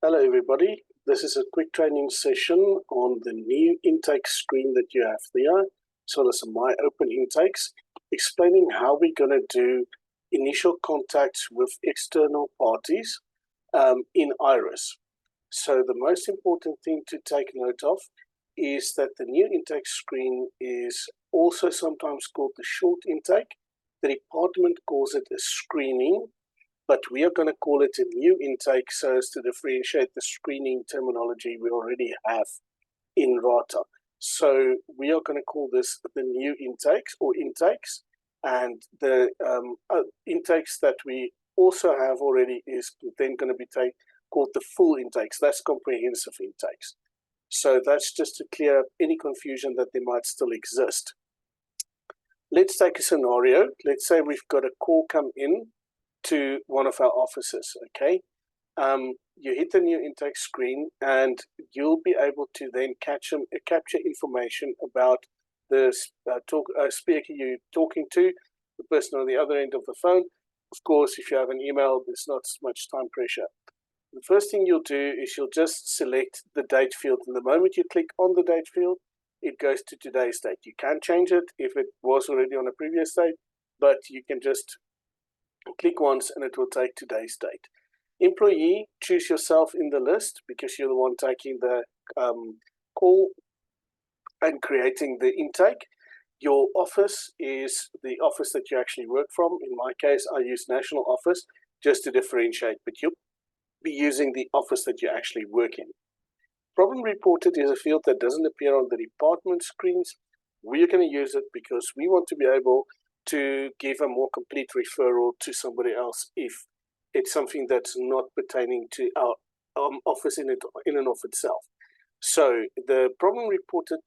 Hello everybody, this is a quick training session on the new intake screen that you have there, as well as my open intakes, explaining how we're going to do initial contacts with external parties in Iris. So the most important thing to take note of is that the new intake screen is also sometimes called the short intake. The department calls it a screening, but we are going to call it a new intake so as to differentiate the screening terminology we already have in RATA. So we are going to call this the new intakes or intakes, and the intakes that we also have already is then going to be called the full intakes. That's comprehensive intakes. So that's just to clear up any confusion that there might still exist. Let's take a scenario. Let's say we've got a call come in to one of our offices, okay? You hit the new intake screen and you'll be able to then capture information about the speaker you're talking to, the person on the other end of the phone. Of course, if you have an email, there's not much time pressure. The first thing you'll do is you'll just select the date field, and the moment you click on the date field, it goes to today's date. You can change it if it was already on a previous date, but you can just click once and it will take today's date. Employee, choose yourself in the list because you're the one taking the call and creating the intake. Your office is the office that you actually work from. In my case, I use National Office just to differentiate, but you'll be using the office that you actually work in. Problem reported is a field that doesn't appear on the department screens. We're going to use it because we want to be able to give a more complete referral to somebody else if it's something that's not pertaining to our office in and of itself. So the problem reported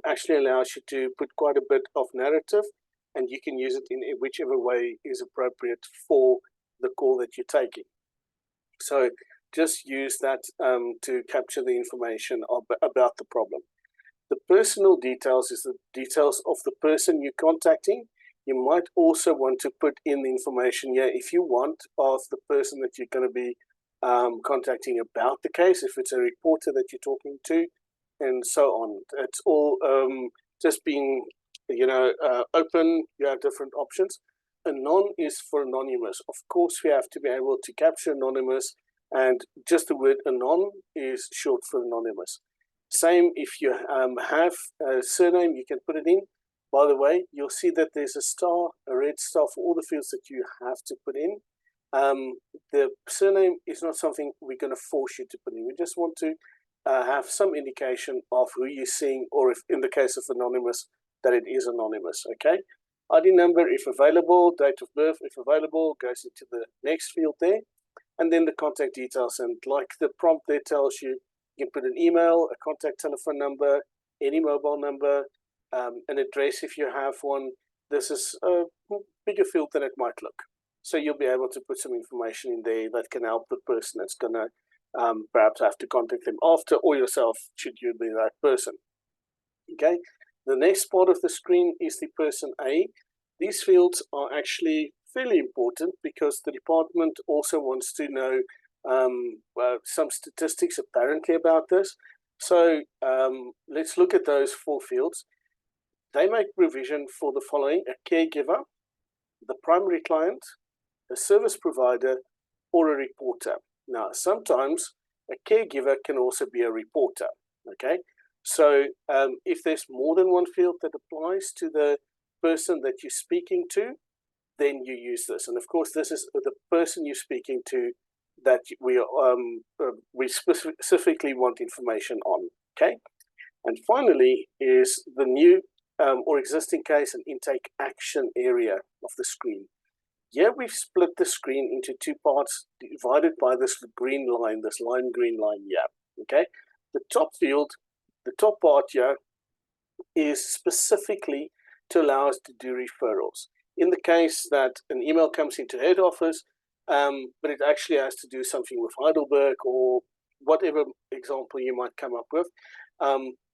actually allows you to put quite a bit of narrative, and you can use it in whichever way is appropriate for the call that you're taking. So just use that to capture the information about the problem. The personal details is the details of the person you're contacting. You might also want to put in the information here, if you want, of the person that you're going to be contacting about the case, if it's a reporter that you're talking to, and so on. It's all just being, open. You have different options. Anon is for anonymous. Of course, we have to be able to capture anonymous, and just the word anon is short for anonymous. Same if you have a surname, you can put it in. By the way, you'll see that there's a red star for all the fields that you have to put in. The surname is not something we're going to force you to put in. We just want to have some indication of who you're seeing, or if in the case of anonymous, that it is anonymous, okay? ID number, if available, date of birth, if available, goes into the next field there, and then the contact details. And like the prompt there tells you, you can put an email, a contact telephone number, any mobile number, an address if you have one. This is a bigger field than it might look. So you'll be able to put some information in there that can help the person that's going to perhaps have to contact them after, or yourself, should you be that person. Okay, the next part of the screen is the person A. These fields are actually fairly important because the department also wants to know some statistics apparently about this. So let's look at those 4 fields. They make provision for the following: a caregiver, the primary client, a service provider, or a reporter. Now, sometimes a caregiver can also be a reporter, okay? So if there's more than one field that applies to the person that you're speaking to, then you use this. And of course, this is the person you're speaking to that we specifically want information on, okay? And finally is the new or existing case and intake action area of the screen. Here we've split the screen into 2 parts divided by this green line, this lime green line here, okay? The top field, the top part here, is specifically to allow us to do referrals. In the case that an email comes into head office, but it actually has to do something with Heidelberg or whatever example you might come up with,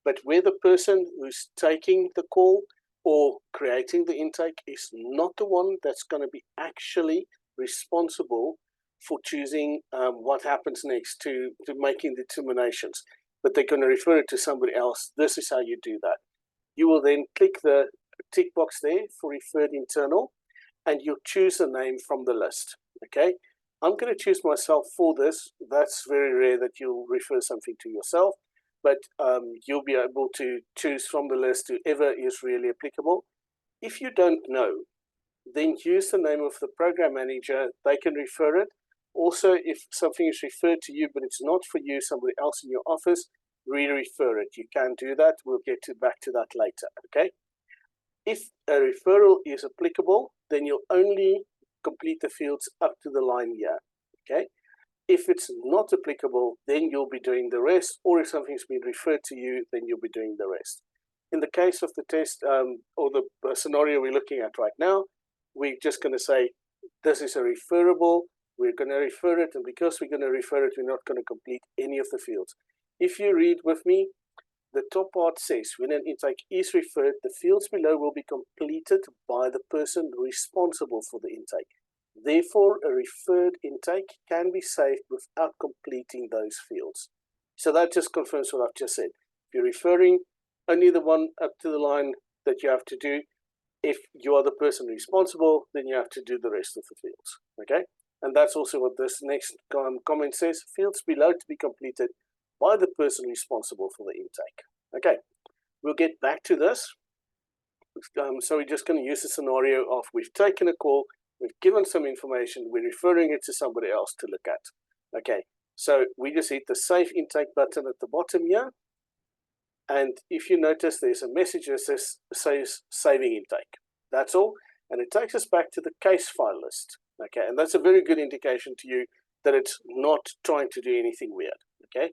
but where the person who's taking the call or creating the intake is not the one that's going to be actually responsible for choosing what happens next to making determinations, but they're going to refer it to somebody else. This is how you do that. You will then click the tick box there for referred internal, and you'll choose a name from the list. Okay, I'm going to choose myself for this. That's very rare that you'll refer something to yourself, but you'll be able to choose from the list whoever is really applicable. If you don't know, then use the name of the program manager. They can refer it. Also, if something is referred to you but it's not for you, somebody else in your office, re-refer it. You can do that. We'll get back to that later. Okay. If a referral is applicable, then you'll only complete the fields up to the line here. Okay. If it's not applicable, then you'll be doing the rest, or if something's been referred to you, then you'll be doing the rest. In the case of the test or the scenario we're looking at right now, we're just going to say this is a referable. We're going to refer it, and because we're going to refer it, we're not going to complete any of the fields. If you read with me, the top part says when an intake is referred, the fields below will be completed by the person responsible for the intake. Therefore, a referred intake can be saved without completing those fields. So that just confirms what I've just said. If you're referring, only the one up to the line that you have to do. If you are the person responsible, then you have to do the rest of the fields. Okay? And that's also what this next comment says. Fields below to be completed by the person responsible for the intake. Okay, we'll get back to this. So we're just going to use the scenario of we've taken a call, we've given some information, we're referring it to somebody else to look at. Okay, so we just hit the Save Intake button at the bottom here. And if you notice, there's a message that says Saving Intake. That's all. And it takes us back to the case file list. Okay, and that's a very good indication to you that it's not trying to do anything weird. Okay.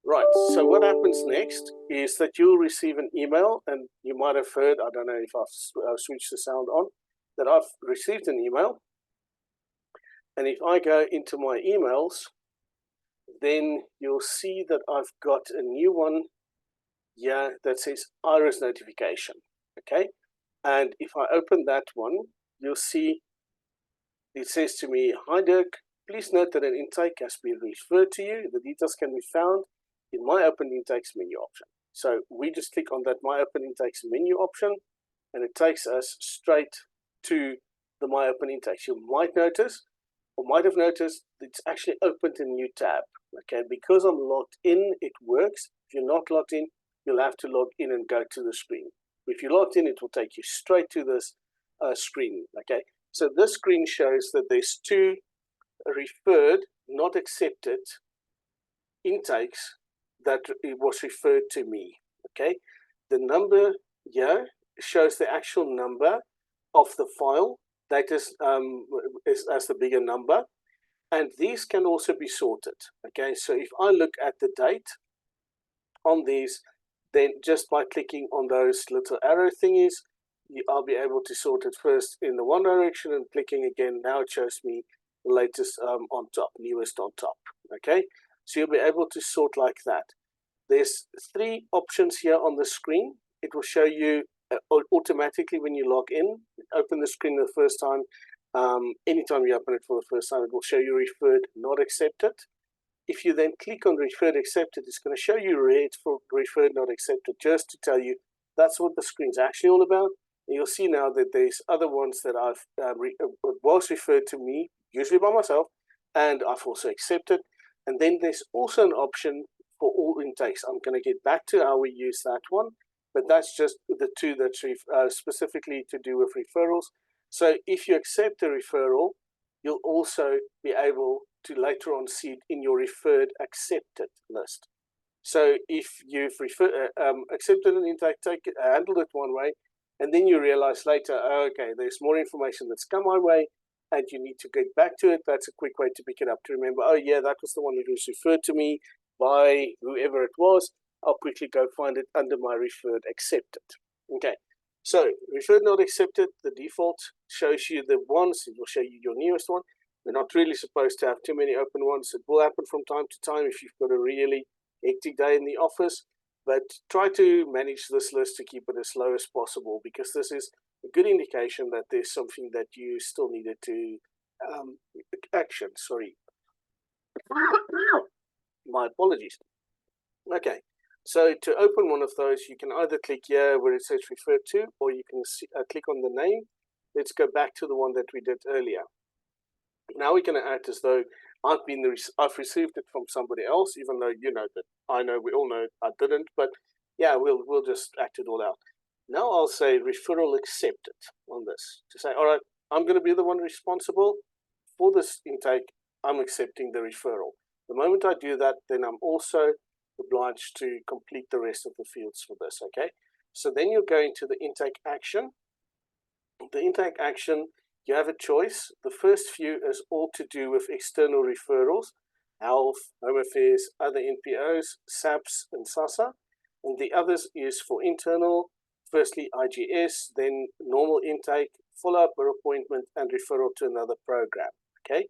Right, so what happens next is that you'll receive an email, and you might have heard, I don't know if I've switched the sound on, that I've received an email. And if I go into my emails, then you'll see that I've got a new one here that says Iris notification. Okay, and if I open that one, you'll see it says to me, "Hi Dirk, please note that an intake has been referred to you. The details can be found in My Open Intakes menu option." So we just click on that My Open Intakes menu option, and it takes us straight to the My Open Intakes. You might notice, or might have noticed, it's actually opened a new tab. Okay, because I'm logged in, it works. If you're not logged in, you'll have to log in and go to the screen. If you're logged in, it will take you straight to this screen. Okay, so this screen shows that there's two referred, not accepted intakes that it was referred to me. Okay, the number here shows the actual number of the file that is as the bigger number, and these can also be sorted. Okay, so if I look at the date on these, then just by clicking on those little arrow thingies, I'll be able to sort it first in the one direction, and clicking again, now it shows me the latest on top, newest on top. Okay, so you'll be able to sort like that. There's three options here on the screen. It will show you automatically when you log in. Open the screen the first time. Anytime you open it for the first time, it will show you referred, not accepted. If you then click on referred accepted, it's going to show you red for referred not accepted, just to tell you that's what the screen's actually all about. And you'll see now that there's other ones that I've was referred to me, usually by myself, and I've also accepted. And then there's also an option for all intakes. I'm going to get back to how we use that one, but that's just the two that's specifically to do with referrals. So if you accept a referral, you'll also be able to later on see it in your referred accepted list. So if you've accepted an intake, handled it one way, and then you realize later, oh, okay, there's more information that's come my way, and you need to get back to it, that's a quick way to pick it up, to remember, oh yeah, that was the one that was referred to me by whoever it was. I'll quickly go find it under my referred accepted. Okay, so referred not accepted, the default shows you the ones, it will show you your newest one. We're not really supposed to have too many open ones. It will happen from time to time if you've got a really hectic day in the office, but try to manage this list to keep it as low as possible, because this is a good indication that there's something that you still needed to action, sorry. My apologies. Okay, so to open one of those, you can either click here where it says refer to, or you can click on the name. Let's go back to the one that we did earlier. Now we're going to act as though I've received it from somebody else, even though you know that I know, we all know I didn't, but yeah, we'll just act it all out. Now I'll say referral accepted on this to say, all right, I'm going to be the one responsible for this intake. I'm accepting the referral. The moment I do that, then I'm also obliged to complete the rest of the fields for this. Okay, so then you're going to the intake action. The intake action, you have a choice. The first few is all to do with external referrals, health, home affairs, other NPOs, SAPs, and SASA. And the others is for internal, firstly IGS, then normal intake, follow-up or appointment, and referral to another program. Okay.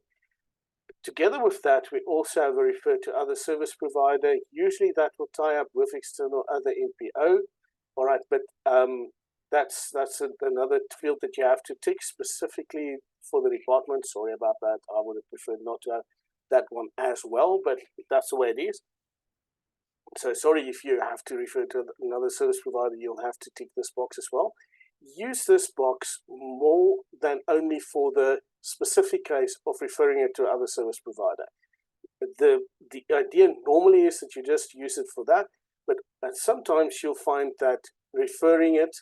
Together with that, we also have a refer to other service provider. Usually that will tie up with external other NPO. All right, but that's another field that you have to tick specifically for the department. Sorry about that. I would have preferred not to have that one as well, but that's the way it is. So sorry if you have to refer to another service provider, you'll have to tick this box as well. Use this box more than only for the specific case of referring it to other service provider. The idea normally is that you just use it for that, but sometimes you'll find that referring it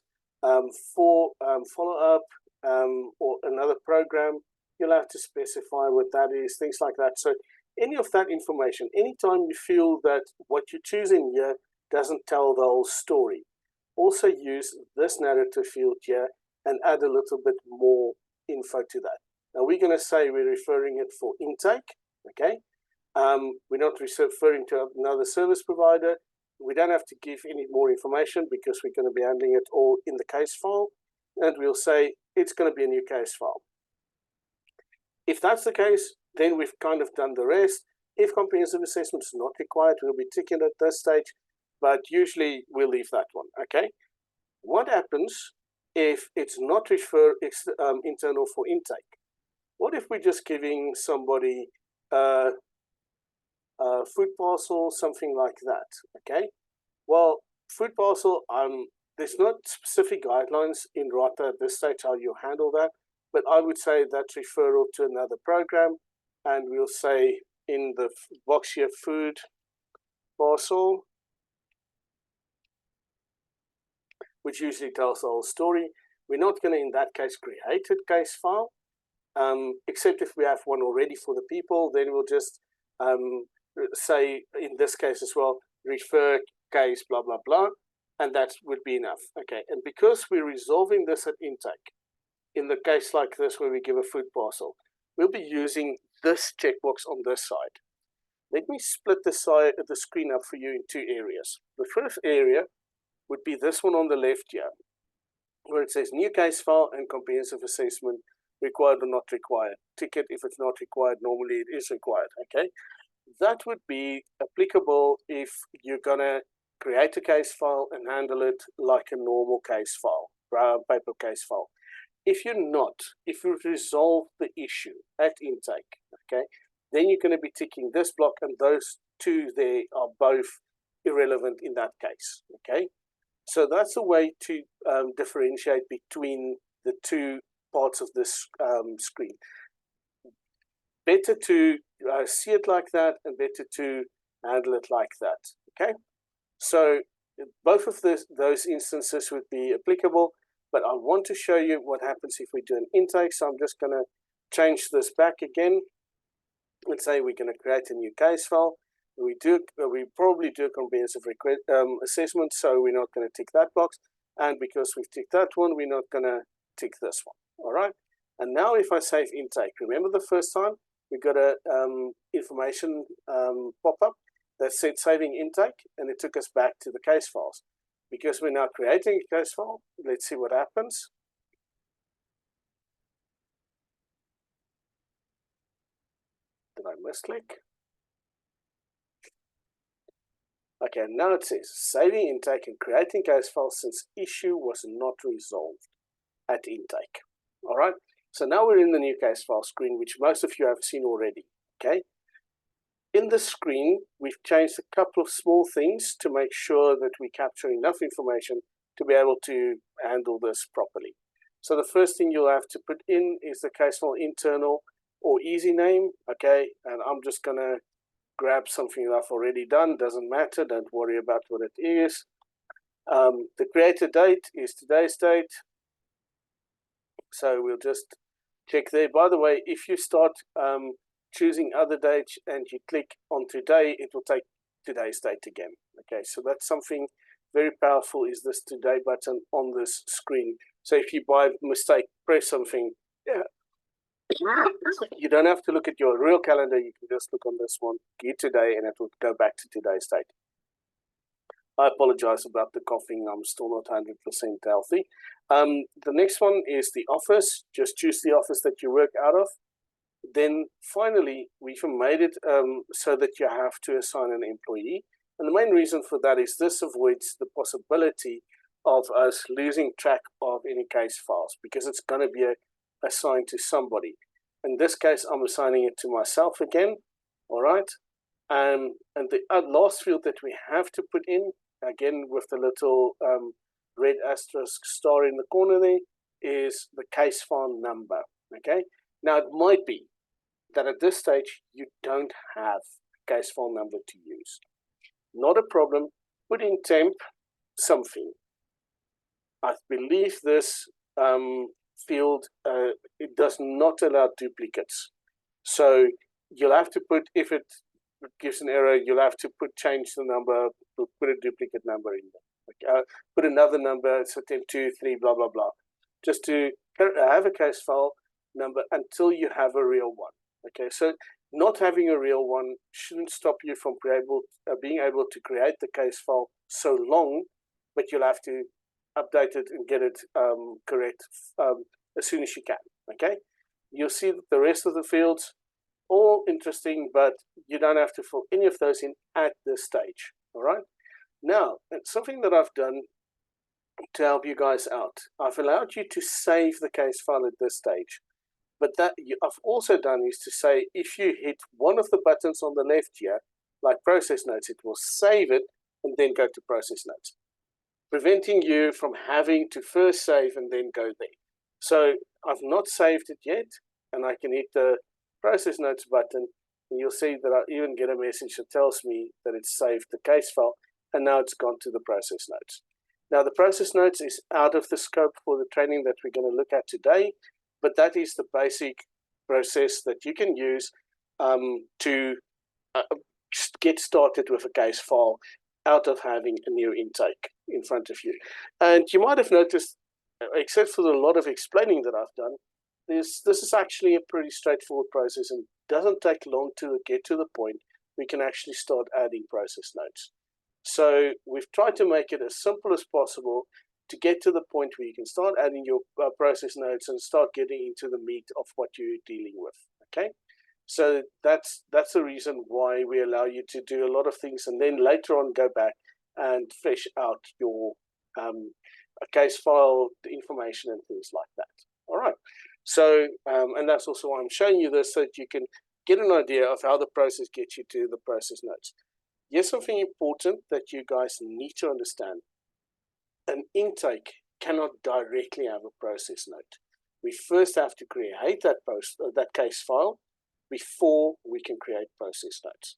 for follow-up or another program, you'll have to specify what that is, things like that. So any of that information, anytime you feel that what you're choosing here doesn't tell the whole story, also use this narrative field here and add a little bit more info to that. Now we're going to say we're referring it for intake, okay? We're not referring to another service provider. We don't have to give any more information because we're going to be handling it all in the case file, and we'll say it's going to be a new case file. If that's the case, then we've kind of done the rest. If comprehensive assessment is not required, we'll be ticking at this stage, but usually we'll leave that one, okay? What happens if it's not internal for intake? What if we're just giving somebody a food parcel, something like that, okay? Well, food parcel, there's not specific guidelines in ROTA at this stage how you handle that, but I would say that's referral to another program, and we'll say in the box here, food parcel, which usually tells the whole story. We're not going to, in that case, create a case file, except if we have one already for the people, then we'll just say, in this case as well, refer case, blah, blah, blah, and that would be enough. Okay, and because we're resolving this at intake, in the case like this where we give a food parcel, we'll be using this checkbox on this side. Let me split the screen up for you in two areas. The first area would be this one on the left here, where it says new case file and comprehensive assessment, required or not required. Tick it if it's not required. Normally it is required, okay? That would be applicable if you're going to create a case file and handle it like a normal case file, paper case file. If you're not, if you resolve the issue at intake, okay, then you're going to be ticking this block, and those two there are both irrelevant in that case, okay? So that's a way to differentiate between the two parts of this screen. Better to see it like that and better to handle it like that, okay? So both of those instances would be applicable, but I want to show you what happens if we do an intake. So I'm just going to change this back again. Let's say we're going to create a new case file. We probably do a comprehensive assessment, so we're not going to tick that box. And because we've ticked that one, we're not going to tick this one. All right. And now if I save intake, remember the first time we got a information pop-up that said saving intake, and it took us back to the case files. Because we're now creating a case file, let's see what happens. Did I misclick? Okay, now it says saving intake and creating case file since issue was not resolved at intake. All right, So now we're in the new case file screen, which most of you have seen already, okay? In the screen, we've changed a couple of small things to make sure that we capture enough information to be able to handle this properly. So the first thing you'll have to put in is the case file internal or easy name, okay? And I'm just gonna grab something that I've already done, doesn't matter, don't worry about what it is. The creator date is today's date. So we'll just check there. By the way, if you start choosing other dates and you click on today, it will take today's date again. Okay, so that's something very powerful, is this today button on this screen. So if you by mistake press something, you don't have to look at your real calendar, you can just look on this one, get today, and it will go back to today's date. I apologize about the coughing, I'm still not 100% healthy. The next one is the office. Just choose the office that you work out of. Then finally, we've made it so that you have to assign an employee. And the main reason for that is this avoids the possibility of us losing track of any case files, because it's going to be assigned to somebody. In this case, I'm assigning it to myself again, all right? And the last field that we have to put in, again with the little red asterisk star in the corner there, is the case file number, okay? Now, it might be that at this stage, you don't have a case file number to use. Not a problem, put in temp something. I believe this field, it does not allow duplicates. So you'll have to put, if it gives an error, you'll have to change the number, put a duplicate number in there. Put another number, so temp 2, 3, blah, blah, blah. Just to have a case file number until you have a real one. Okay, so not having a real one shouldn't stop you from being able to create the case file so long, but you'll have to update it and get it correct as soon as you can. Okay, you'll see that the rest of the fields, all interesting, but you don't have to fill any of those in at this stage. All right, now something that I've done to help you guys out, I've allowed you to save the case file at this stage. But that I've also done is to say, if you hit one of the buttons on the left here, like process notes, it will save it and then go to process notes, preventing you from having to first save and then go there. So I've not saved it yet, and I can hit the process notes button, and you'll see that I even get a message that tells me that it's saved the case file, and now it's gone to the process notes. Now the process notes is out of the scope for the training that we're going to look at today, but that is the basic process that you can use to get started with a case file out of having a new intake in front of you. And you might have noticed, except for a lot of explaining that I've done, this is actually a pretty straightforward process and doesn't take long to get to the point we can actually start adding process notes. So we've tried to make it as simple as possible to get to the point where you can start adding your process notes and start getting into the meat of what you're dealing with, okay? So that's the reason why we allow you to do a lot of things and then later on go back and flesh out your case file, the information and things like that. All right, so, and that's also why I'm showing you this, so that you can get an idea of how the process gets you to the process notes. Here's something important that you guys need to understand. An intake cannot directly have a process note. We first have to create that case file before we can create process notes.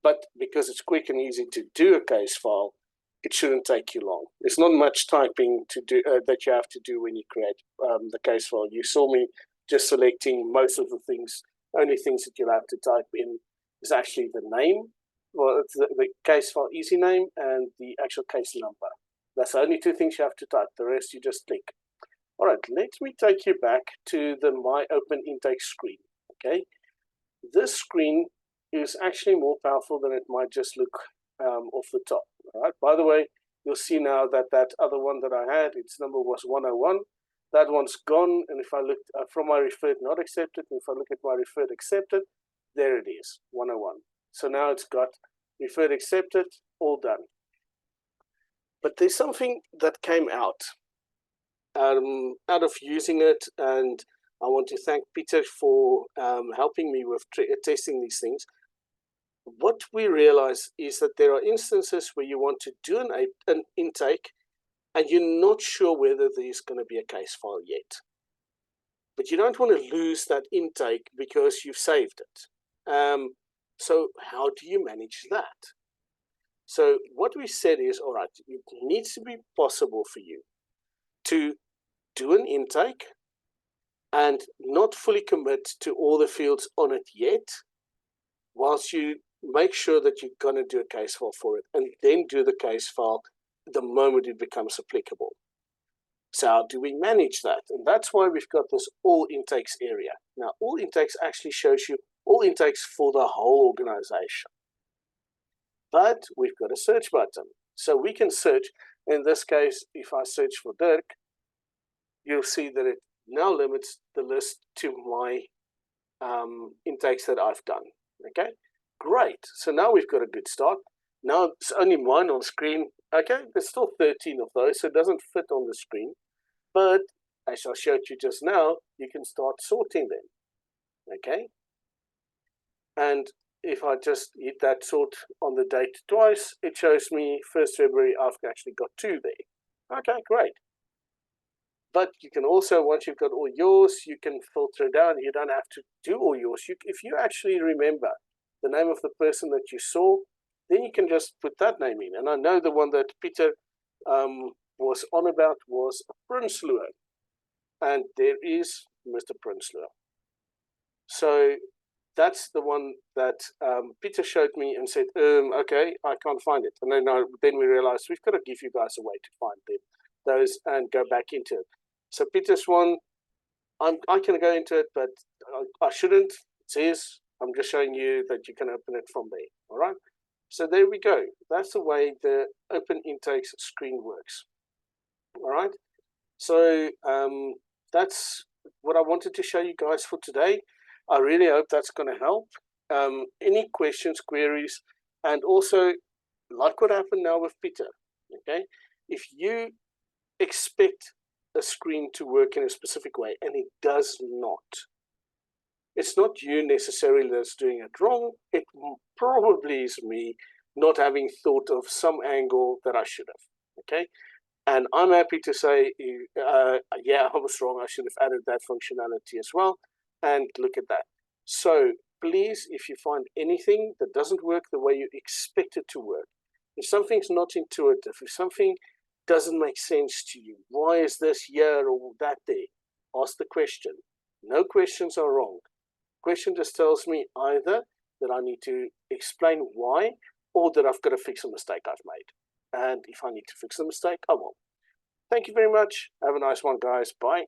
But because it's quick and easy to do a case file, it shouldn't take you long. There's not much typing to do that you have to do when you create the case file. You saw me just selecting most of the things. Only things that you'll have to type in is actually the name, well, it's the case file easy name and the actual case number. That's the only two things you have to type. The rest you just click. All right, let me take you back to the My Open Intake screen, okay? This screen is actually more powerful than it might just look off the top, all right? By the way, you'll see now that that other one that I had, its number was 101. That one's gone, and if I look from my referred not accepted, and if I look at my referred accepted, there it is, 101. So now it's got referred accepted, all done. But there's something that came out of using it, and I want to thank Peter for helping me with testing these things. What we realize is that there are instances where you want to do an intake and you're not sure whether there's going to be a case file yet. But you don't want to lose that intake because you've saved it. So how do you manage that? So what we said is, all right, it needs to be possible for you to do an intake and not fully commit to all the fields on it yet, whilst you make sure that you're going to do a case file for it, and then do the case file the moment it becomes applicable. So how do we manage that? And that's why we've got this all intakes area. Now, all intakes actually shows you all intakes for the whole organization. But we've got a search button. So we can search. In this case, if I search for Dirk, you'll see that it now limits the list to my intakes that I've done. Okay, great. So now we've got a good start. Now it's only mine on screen. Okay, there's still 13 of those, so it doesn't fit on the screen. But as I showed you just now, you can start sorting them. Okay, and if I just hit that sort on the date twice, it shows me 1st February, I've actually got 2 there. Okay, great. But you can also, once you've got all yours, you can filter down. You don't have to do all yours. If you actually remember the name of the person that you saw, then you can just put that name in. And I know the one that Peter was on about was Prinsloo. And there is Mr. Prinsloo. So that's the one that Peter showed me and said, okay, I can't find it. And then we realized we've got to give you guys a way to find those and go back into it. So Peter's one, I can go into it, but I shouldn't. It says, I'm just showing you that you can open it from there. All right. So there we go. That's the way the open intakes screen works. All right. So that's what I wanted to show you guys for today. I really hope that's going to help. Any questions, queries, and also like what happened now with Peter. Okay. If you expect a screen to work in a specific way and it does not, it's not you necessarily that's doing it wrong. It probably is me not having thought of some angle that I should have. Okay, and I'm happy to say, yeah, I was wrong. I should have added that functionality as well. And look at that. So please, if you find anything that doesn't work the way you expect it to work, if something's not intuitive, if something doesn't make sense to you, why is this here or that there? Ask the question. No questions are wrong. Question just tells me either that I need to explain why or that I've got to fix a mistake I've made. And if I need to fix the mistake, I will. Thank you very much. Have a nice one, guys. Bye.